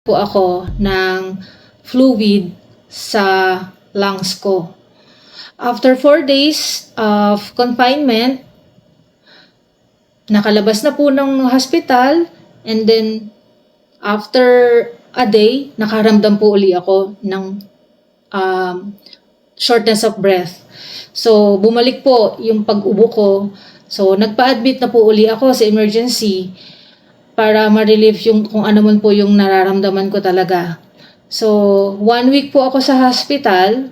po ako ng fluid sa lungs ko. After 4 days of confinement, nakalabas na po ng hospital, and then after a day, nakaramdam po uli ako ng shortness of breath. So, bumalik po yung pag-ubo ko. So, nagpa-admit na po uli ako sa emergency para ma-relieve yung kung ano man po yung nararamdaman ko talaga. So, 1 week po ako sa hospital.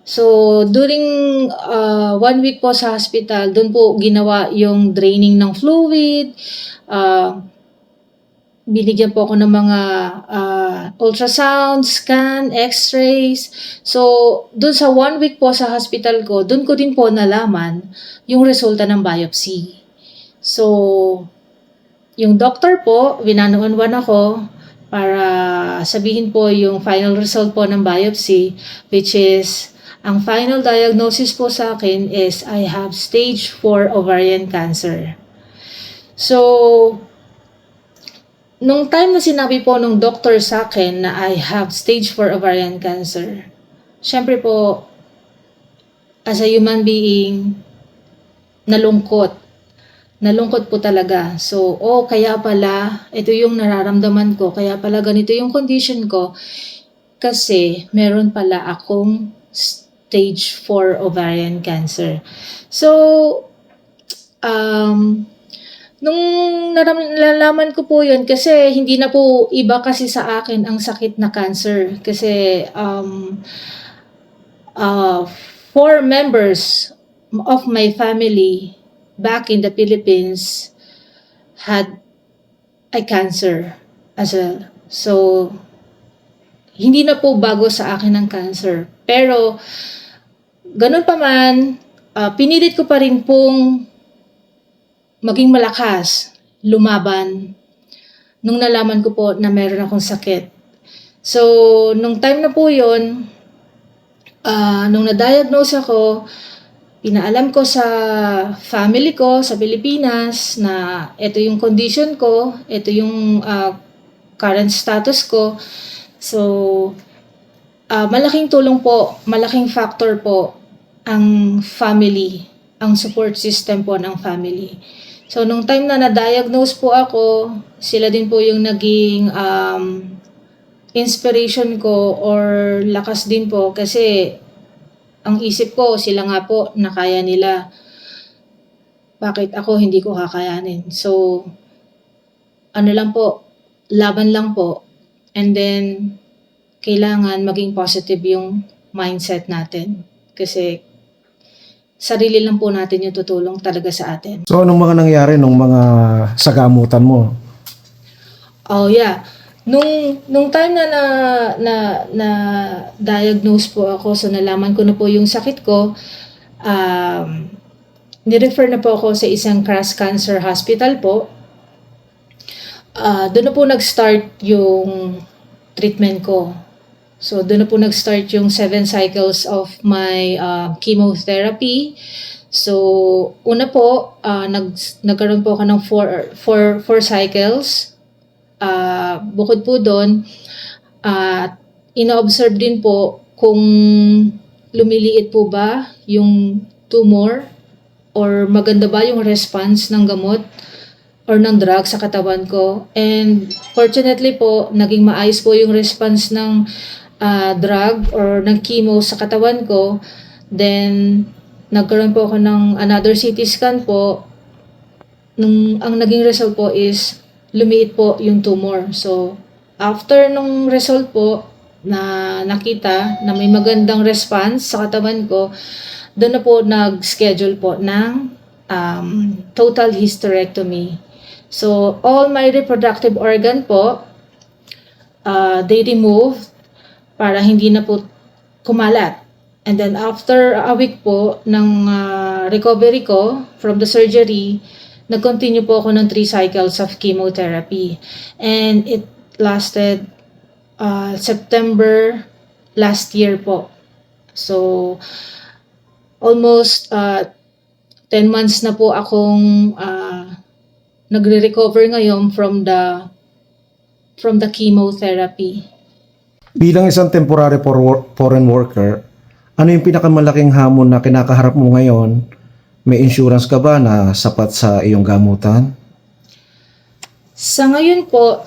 So, during 1 week po sa hospital, doon po ginawa yung draining ng fluid, binigyan po ako ng mga ultrasound, scan, x-rays. So, doon sa 1 week po sa hospital ko, doon ko din po nalaman yung resulta ng biopsy. So, yung doctor po, one-on-one ako para sabihin po yung final result po ng biopsy, which is, ang final diagnosis po sa akin is I have stage 4 ovarian cancer. So, nung time na sinabi po nung doctor sa akin na I have stage 4 ovarian cancer, syempre po, as a human being, nalungkot. Nalungkot po talaga. So, kaya pala, ito yung nararamdaman ko, kaya pala ganito yung condition ko, kasi meron pala akong stage 4 ovarian cancer. So, nung nalalaman ko po yun, kasi hindi na po iba kasi sa akin ang sakit na cancer. Kasi 4 members of my family back in the Philippines had a cancer as well. So, hindi na po bago sa akin ang cancer. Pero, ganun pa man, pinilit ko pa rin pong maging malakas, lumaban, nung nalaman ko po na meron akong sakit. So, nung time na po yun, nung na-diagnose ako, pinaalam ko sa family ko sa Pilipinas na ito yung condition ko, ito yung current status ko. So, malaking tulong po, malaking factor po ang family, ang support system po ng family. So, nung time na na-diagnose po ako, sila din po yung naging inspiration ko or lakas din po kasi ang isip ko, sila nga po na kaya nila. Bakit ako hindi ko kakayanin? So, ano lang po, laban lang po. And then, kailangan maging positive yung mindset natin. Kasi, sarili lang po natin yung tutulong talaga sa atin. So, anong mga nangyari nung mga sagamutan mo? Oh, yeah. Nung time na diagnose po ako, so nalaman ko na po yung sakit ko, nirefer na po ako sa isang breast cancer hospital po. Doon na po nag-start yung treatment ko. So, doon na po nag-start yung 7 cycles of my chemotherapy. So, una po, nagkaroon po ako ng 4 cycles. Bukod po doon, ina-observe din po kung lumiliit po ba yung tumor or maganda ba yung response ng gamot or ng drug sa katawan ko. And fortunately po, naging maayos po yung response ng drug or ng chemo sa katawan ko. Then, nagkaroon po ako ng another CT scan po. Ang naging result po is lumiit po yung tumor. So, after nung result po na nakita na may magandang response sa katawan ko, doon na po nag-schedule po ng total hysterectomy. So, all my reproductive organ po, they removed para hindi na po kumalat. And then after a week po ng recovery ko from the surgery, nag-continue po ako ng 3 cycles of chemotherapy. And it lasted September last year po. So, almost 10 months na po akong nagre-recover ngayon from the from the chemotherapy. Bilang isang temporary foreign worker, ano yung pinakamalaking hamon na kinakaharap mo ngayon? May insurance ka ba na sapat sa iyong gamutan? Sa ngayon po,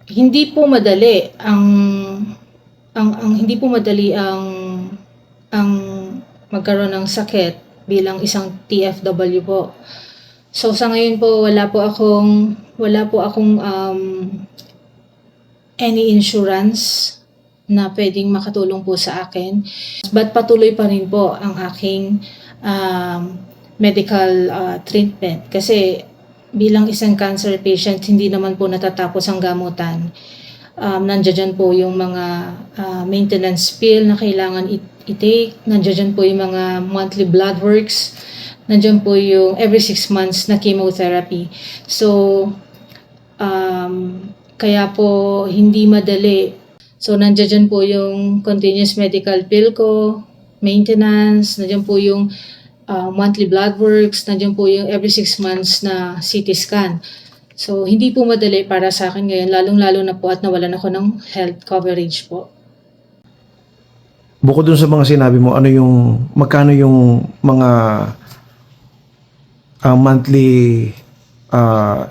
hindi po madali ang hindi po madali ang magkaroon ng sakit bilang isang TFW po. So sa ngayon po wala po akong any insurance na pwedeng makatulong po sa akin. But patuloy pa rin po ang aking medical treatment kasi bilang isang cancer patient, hindi naman po natatapos ang gamutan. Nandiyan po yung mga maintenance pill na kailangan i-take. Nandiyan po yung mga monthly blood works. Nandiyan po yung every 6 months na chemotherapy. So, kaya po hindi madali. So, nandiyan po yung continuous medical pill ko, maintenance, nandiyan po yung monthly blood works, nandiyan po yung every 6 months na CT scan. So, hindi po madali para sa akin ngayon, lalong-lalo na po at nawalan ako ng health coverage po. Bukod dun sa mga sinabi mo, magkano yung mga monthly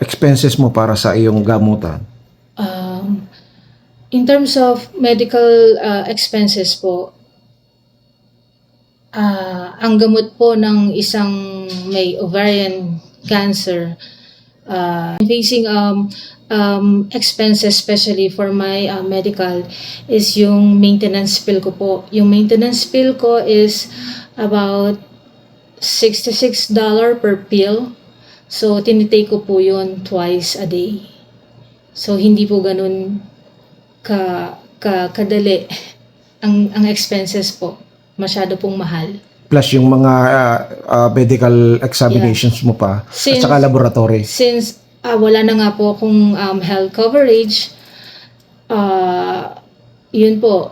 expenses mo para sa iyong gamutan? In terms of medical expenses po, ang gamot po ng isang may ovarian cancer, facing expenses especially for my medical is yung maintenance pill ko po. Yung maintenance pill ko is about $66 per pill. So, tinitake ko po yun twice a day. So, hindi po ganun kadali ang expenses po. Masyado pong mahal. Plus yung mga medical examinations mo pa at saka laboratory. Since wala na nga po akong health coverage, yun po.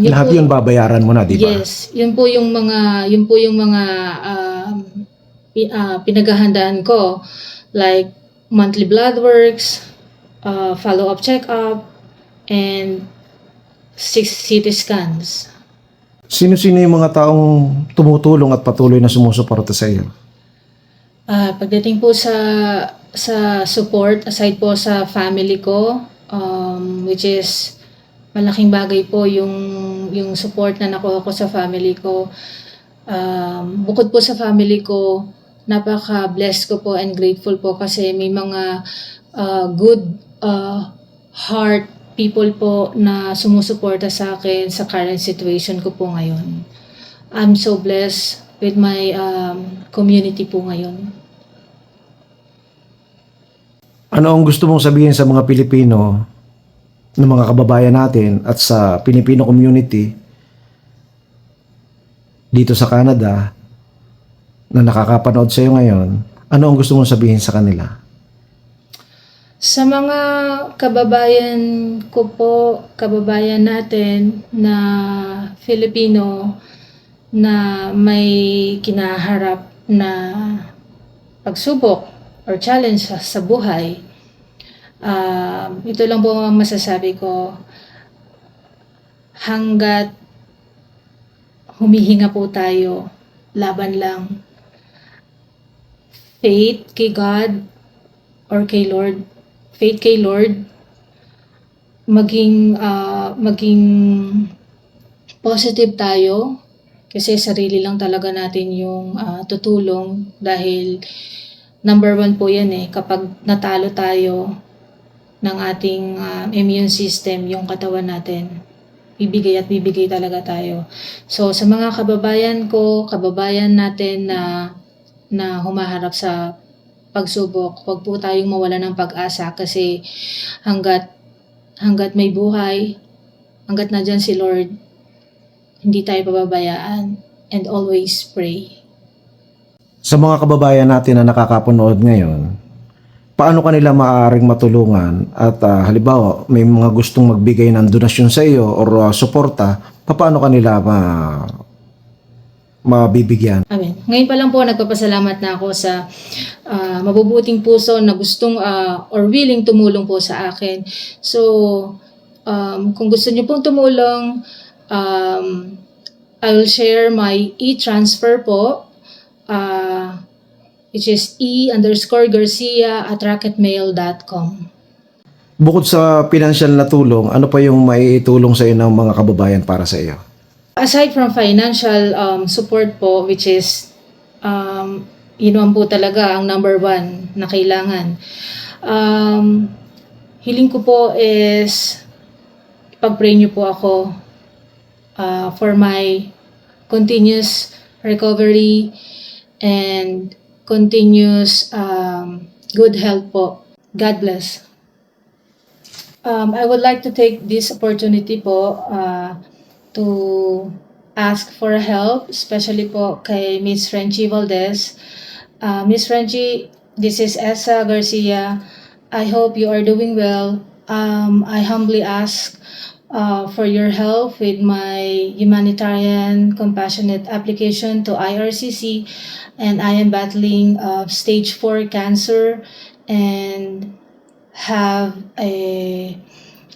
Lahat yun babayaran mo na, di ba? Yes, yun po yung mga pinaghahandaan ko, like monthly blood works, follow-up check-up, and 6 CT scans. Sino-sino yung mga taong tumutulong at patuloy na sumusuporta sa iyo? Pagdating po sa support, aside po sa family ko, which is malaking bagay po yung support na nakuha ko sa family ko. Bukod po sa family ko, napaka-blessed ko po and grateful po kasi may mga good heart people po na sumusuporta sa akin sa current situation ko po ngayon. I'm so blessed with my community po ngayon. Ano ang gusto mong sabihin sa mga Pilipino, ng mga kababayan natin at sa Pilipino community dito sa Canada na nakakapanood sa iyo ngayon? Ano ang gusto mong sabihin sa kanila? Sa mga kababayan ko po, kababayan natin na Filipino na may kinaharap na pagsubok or challenge sa buhay, ito lang po ang masasabi ko. Hanggat humihinga po tayo, laban lang. Faith kay God or kay Lord. Faith kay Lord, maging positive tayo kasi sarili lang talaga natin yung tutulong dahil number 1 po yan kapag natalo tayo ng ating immune system, yung katawan natin, bibigay at bibigay talaga tayo. So sa mga kababayan natin na humaharap sa pagsubok, huwag po tayong mawala ng pag-asa kasi hanggat may buhay, hanggat nandyan si Lord, hindi tayo pababayaan, and always pray. Sa mga kababayan natin na nakakapanood ngayon, paano kanila maaaring matulungan at halimbawa may mga gustong magbigay ng donasyon sa iyo or suporta, paano kanila mabibigyan. Amen. Ngayon pa lang po, nagpapasalamat na ako sa mabubuting puso na gustong or willing tumulong po sa akin. So, kung gusto niyo pong tumulong, I will share my e-transfer po, which is e_garcia@rocketmail.com. Bukod sa financial na tulong, ano pa yung maiitulong sa iyo ng mga kababayan para sa iyo? Aside from financial support po, which is yun naman po talaga ang number one na kailangan. Hiling ko po is pag-pray niyo po ako for my continuous recovery and continuous good health po. God bless. I would like to take this opportunity po to ask for help, especially po kay Miss Frenchie Valdez. Miss Frenchie, this is Esa Garcia. I hope you are doing well. I humbly ask for your help with my humanitarian compassionate application to IRCC, and I am battling stage 4 cancer and have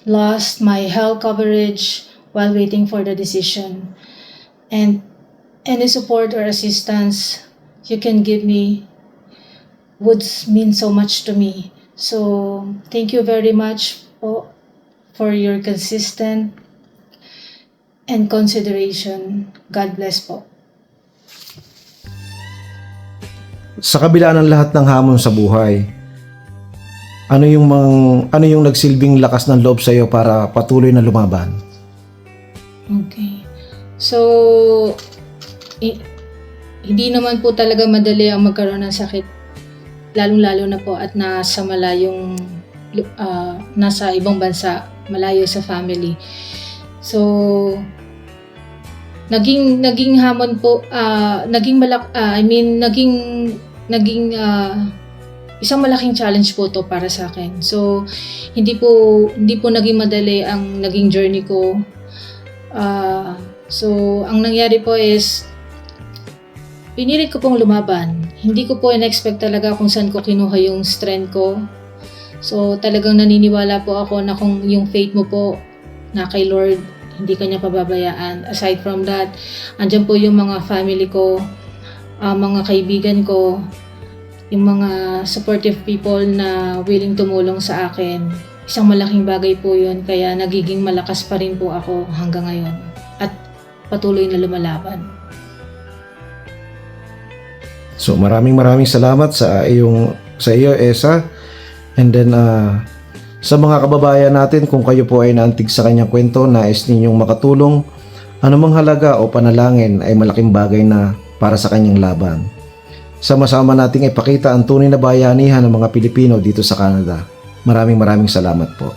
lost my health coverage while waiting for the decision. And any support or assistance you can give me would mean so much to me. So thank you very much for your consistent and consideration. God bless po. Sa kabila ng lahat ng hamon sa buhay, ano yung nagsilbing lakas ng loob sa iyo para patuloy na lumaban? Okay. So, hindi naman po talaga madali ang magkaroon ng sakit. Lalong-lalo na po at nasa ibang bansa, malayo sa family. So, naging hamon po, naging isang malaking challenge po to para sa akin. So, hindi po naging madali ang naging journey ko. So, ang nangyari po is, pinilit ko pong lumaban. Hindi ko po in-expect talaga kung saan ko kinuha yung strength ko. So, talagang naniniwala po ako na kung yung faith mo po na kay Lord, hindi ka niya pababayaan. Aside from that, andyan po yung mga family ko, mga kaibigan ko, yung mga supportive people na willing tumulong sa akin. Isang malaking bagay po yun, kaya nagiging malakas pa rin po ako hanggang ngayon at patuloy na lumalaban. So maraming salamat sa iyo Esa. And then sa mga kababayan natin, kung kayo po ay naantig sa kanyang kwento, nais ninyong makatulong, anumang halaga o panalangin ay malaking bagay na para sa kanyang laban. Sama-sama nating ipakita ang tunay na bayanihan ng mga Pilipino dito sa Canada. Maraming salamat po.